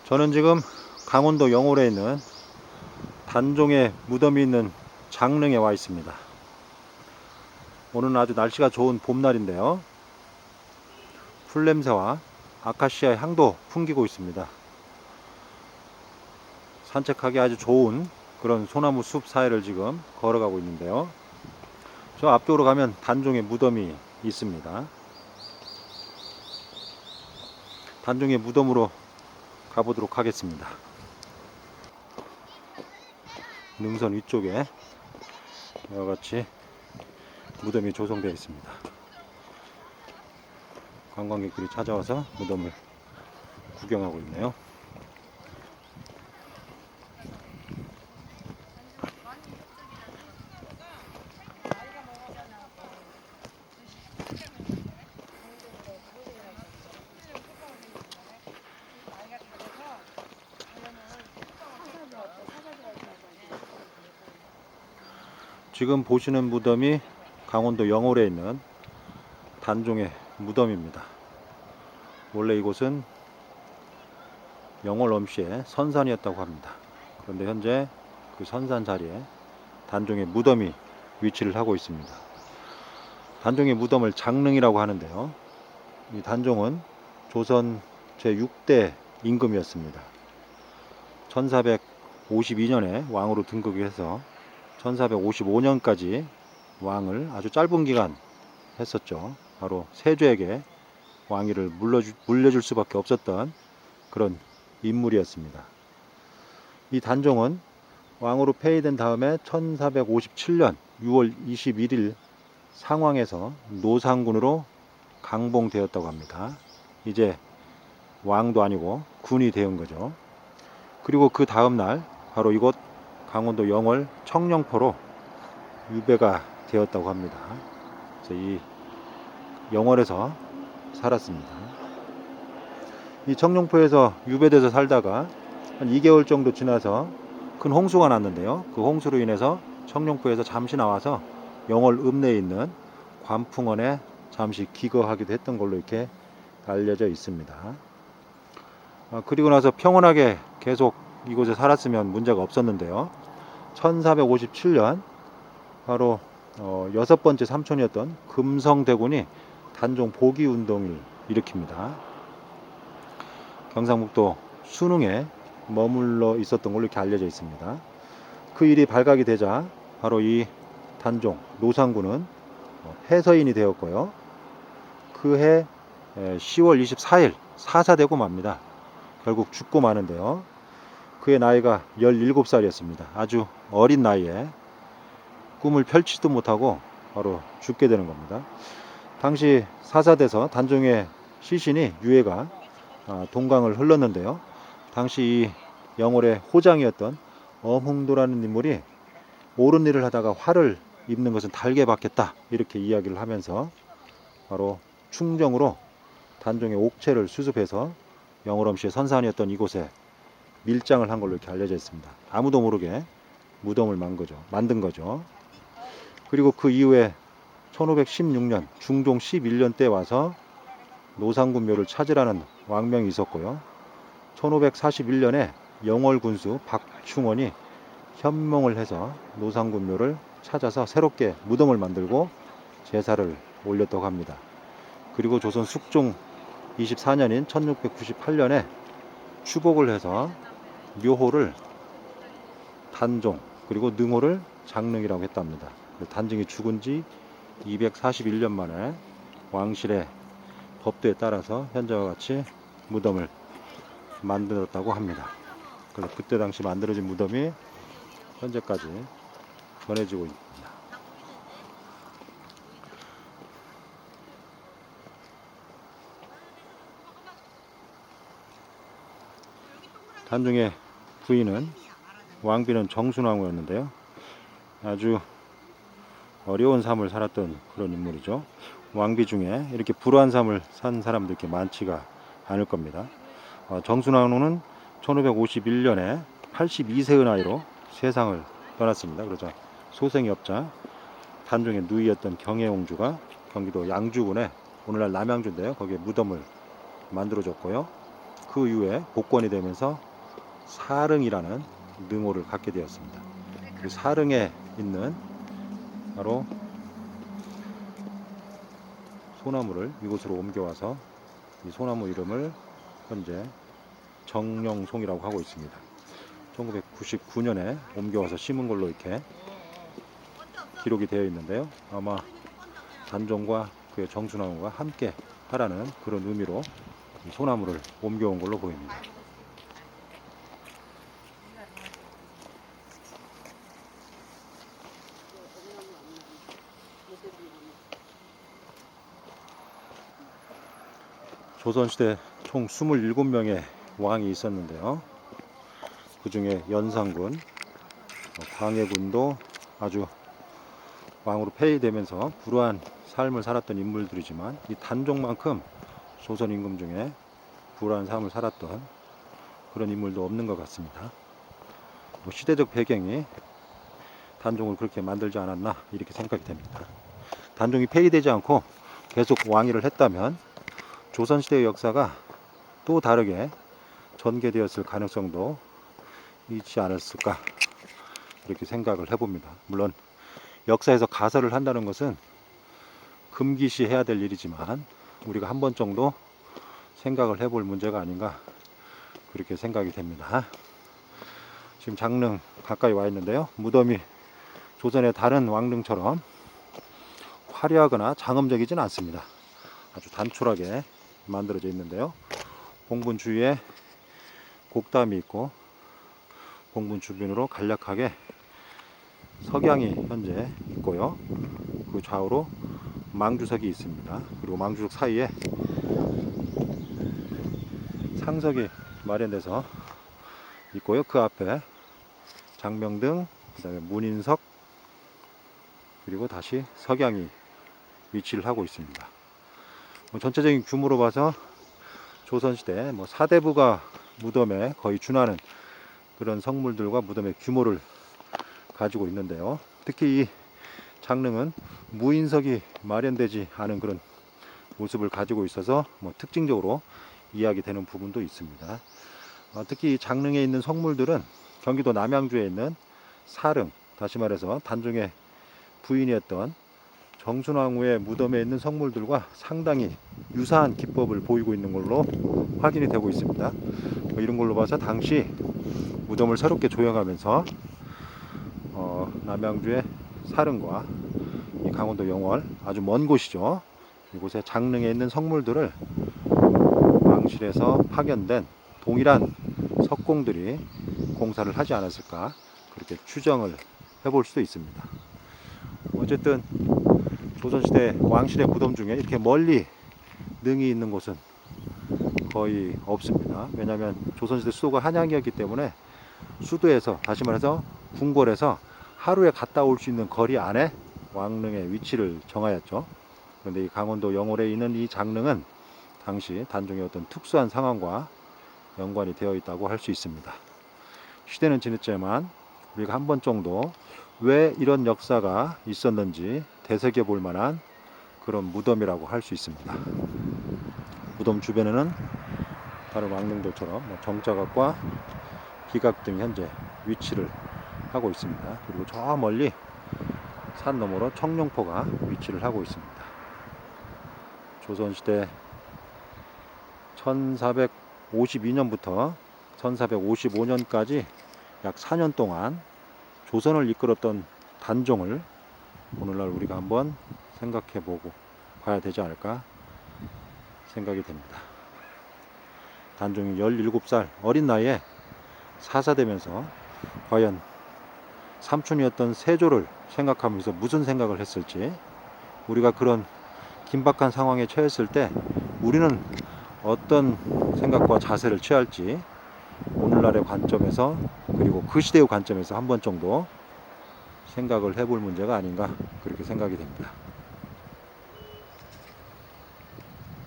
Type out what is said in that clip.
저는 지금 강원도 영월에 있는 단종의 무덤이 있는 장릉에 와 있습니다. 오늘은 아주 날씨가 좋은 봄날인데요. 풀냄새와 아카시아 향도 풍기고 있습니다. 산책하기 아주 좋은 그런 소나무 숲 사이를 지금 걸어가고 있는데요. 저 앞쪽으로 가면 단종의 무덤이 있습니다. 단종의 무덤으로 가보도록 하겠습니다. 능선 위쪽에 이와같이 무덤이 조성되어 있습니다. 관광객들이 찾아와서 무덤을 구경하고 있네요. 지금 보시는 무덤이 강원도 영월에 있는 단종의 무덤입니다. 원래 이곳은 영월 엄씨의 선산이었다고 합니다. 그런데 현재 그 선산 자리에 단종의 무덤이 위치를 하고 있습니다. 단종의 무덤을 장릉이라고 하는데요. 이 단종은 조선 제6대 임금이었습니다. 1452년에 왕으로 등극해서 1455년까지 왕을 아주 짧은 기간 했었죠. 바로 세조에게 왕위를 물려줄 수밖에 없었던 그런 인물이었습니다. 이 단종은 왕으로 폐위된 다음에 1457년 6월 21일 상왕에서 노상군으로 강봉되었다고 합니다. 이제 왕도 아니고 군이 되은 거죠. 그리고 그 다음날 바로 이곳 강원도 영월 청령포로 유배가 되었다고 합니다. 그래서 이 영월에서 살았습니다. 이 청령포에서 유배돼서 살다가 한 2개월 정도 지나서 큰 홍수가 났는데요. 그 홍수로 인해서 청령포에서 잠시 나와서 영월 읍내에 있는 관풍원에 잠시 기거하기도 했던 걸로 이렇게 알려져 있습니다. 그리고 나서 평온하게 계속 이곳에 살았으면 문제가 없었는데요. 1457년 바로 6번째 삼촌이었던 금성대군이 단종 복위운동을 일으킵니다. 경상북도 순흥에 머물러 있었던 걸로 이렇게 알려져 있습니다. 그 일이 발각이 되자 바로 이 단종 노상군은 해서인이 되었고요. 그해 10월 24일 사사되고 맙니다. 결국 죽고 마는데요. 그의 나이가 17살이었습니다. 아주 어린 나이에 꿈을 펼치지도 못하고 바로 죽게 되는 겁니다. 당시 사사돼서 단종의 시신이 유해가 동강을 흘렀는데요. 당시 이 영월의 호장이었던 엄흥도라는 인물이 옳은 일을 하다가 화를 입는 것은 달게 받겠다 이렇게 이야기를 하면서 바로 충정으로 단종의 옥체를 수습해서 영월엄씨의 선산이었던 이곳에 밀장을 한 걸로 이렇게 알려져 있습니다. 아무도 모르게 무덤을 만든 거죠. 그리고 그 이후에 1516년 중종 11년 때 와서 노상군 묘를 찾으라는 왕명이 있었고요. 1541년에 영월 군수 박충원이 현몽을 해서 노상군 묘를 찾아서 새롭게 무덤을 만들고 제사를 올렸다고 합니다. 그리고 조선 숙종 24년인 1698년에 추복을 해서 묘호를 단종 그리고 능호를 장릉이라고 했답니다. 단종이 죽은 지 241년 만에 왕실의 법도에 따라서 현재와 같이 무덤을 만들었다고 합니다. 그래서 그때 당시 만들어진 무덤이 현재까지 전해지고 있습니다. 단종의 부인은 왕비는 정순왕후였는데요. 아주 어려운 삶을 살았던 그런 인물이죠. 왕비 중에 이렇게 불우한 삶을 산 사람들 이렇게 많지가 않을 겁니다. 정순왕후는 1551년에 82세의 나이로 세상을 떠났습니다. 그러자 소생이 없자 단종의 누이였던 경혜옹주가 경기도 양주군에 오늘날 남양주인데요. 거기에 무덤을 만들어줬고요. 그 이후에 복권이 되면서 사릉이라는 능호를 갖게 되었습니다. 그 사릉에 있는 바로 소나무를 이곳으로 옮겨와서 이 소나무 이름을 현재 정령송이라고 하고 있습니다. 1999년에 옮겨와서 심은 걸로 이렇게 기록이 되어 있는데요. 아마 단종과 그의 정수나무가 함께 하라는 그런 의미로 이 소나무를 옮겨온 걸로 보입니다. 조선시대 총 27명의 왕이 있었는데요. 그 중에 연산군, 광해군도 아주 왕으로 폐위되면서 불우한 삶을 살았던 인물들이지만 이 단종만큼 조선 임금 중에 불우한 삶을 살았던 그런 인물도 없는 것 같습니다. 시대적 배경이 단종을 그렇게 만들지 않았나 이렇게 생각이 됩니다. 단종이 폐위되지 않고 계속 왕위를 했다면 조선시대의 역사가 또 다르게 전개되었을 가능성도 있지 않았을까 이렇게 생각을 해봅니다. 물론 역사에서 가설을 한다는 것은 금기시해야 될 일이지만 우리가 한 번 정도 생각을 해볼 문제가 아닌가 그렇게 생각이 됩니다. 지금 장릉 가까이 와 있는데요. 무덤이 조선의 다른 왕릉처럼 화려하거나 장엄적이진 않습니다. 아주 단촐하게 만들어져 있는데요. 봉분 주위에 곡담이 있고 봉분 주변으로 간략하게 석양이 현재 있고요. 그 좌우로 망주석이 있습니다. 그리고 망주석 사이에 상석이 마련돼서 있고요. 그 앞에 장명등, 그 다음에 문인석, 그리고 다시 석양이 위치를 하고 있습니다. 전체적인 규모로 봐서 조선시대 사대부가 무덤에 거의 준하는 그런 성물들과 무덤의 규모를 가지고 있는데요. 특히 이 장릉은 무인석이 마련되지 않은 그런 모습을 가지고 있어서 특징적으로 이야기되는 부분도 있습니다. 특히 이 장릉에 있는 성물들은 경기도 남양주에 있는 사릉, 다시 말해서 단종의 부인이었던 정순왕후의 무덤에 있는 성물들과 상당히 유사한 기법을 보이고 있는 걸로 확인이 되고 있습니다. 이런 걸로 봐서 당시 무덤을 새롭게 조형하면서 남양주의 사릉과 이 강원도 영월 아주 먼 곳이죠. 이곳에 장릉에 있는 성물들을 왕실에서 파견된 동일한 석공들이 공사를 하지 않았을까 그렇게 추정을 해볼 수도 있습니다. 어쨌든 조선시대 왕실의 무덤 중에 이렇게 멀리 능이 있는 곳은 거의 없습니다. 왜냐하면 조선시대 수도가 한양이었기 때문에 수도에서, 다시 말해서 궁궐에서 하루에 갔다 올 수 있는 거리 안에 왕릉의 위치를 정하였죠. 그런데 이 강원도 영월에 있는 이 장릉은 당시 단종의 어떤 특수한 상황과 연관이 되어 있다고 할 수 있습니다. 시대는 지났지만 우리가 한 번 정도 왜 이런 역사가 있었는지 되새겨 볼 만한 그런 무덤이라고 할 수 있습니다. 무덤 주변에는 다른 왕릉들처럼 정자각과 기각 등이 현재 위치를 하고 있습니다. 그리고 저 멀리 산 너머로 청룡포가 위치를 하고 있습니다. 조선시대 1452년부터 1455년까지 약 4년 동안 조선을 이끌었던 단종을 오늘날 우리가 한번 생각해 보고 봐야 되지 않을까 생각이 됩니다. 단종이 17살 어린 나이에 사사되면서 과연 삼촌이었던 세조를 생각하면서 무슨 생각을 했을지, 우리가 그런 긴박한 상황에 처했을 때 우리는 어떤 생각과 자세를 취할지 오늘날의 관점에서, 그리고 그 시대의 관점에서 한 번 정도 생각을 해볼 문제가 아닌가 그렇게 생각이 됩니다.